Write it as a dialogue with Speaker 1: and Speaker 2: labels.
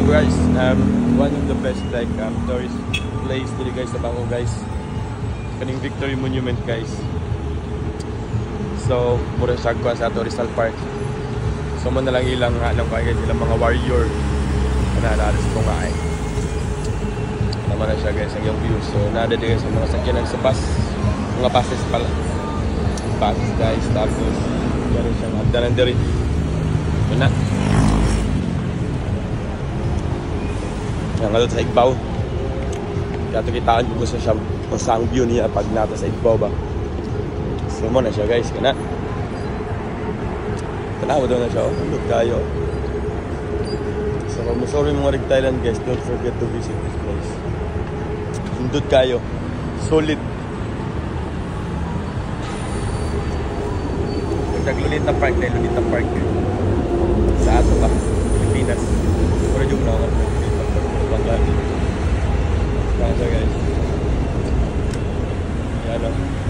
Speaker 1: guys, one of the best like tourist place dito guys sa Bango guys. Kaning Victory Monument guys. So, mura siya ko sa Touristal Park. So, mo na lang ilang guys, ilang mga warrior. Nanalas ko nga ay. Naman na siya guys, ang yung view. So, nada din guys, mga sakyanan sa bus. Mga buses pala. Buses guys, tapos meron siyang hagdanan diri. Ito na. Yan nga sa Igbaw. Kaya ito kitaan ko gusto siya masang view niya pag nata sa Igbaw ba. So mo na siya guys, kana. Tanawa daw na siya, oh. Look tayo. So kung sorry mga rig Thailand guys, don't forget to visit this place. Hindot kayo. Solid. Lunita Park na Lunita Park. Sa ato ba? Pilipinas. Pero yung na ako. Bangladesh. Kaya guys. Yan o.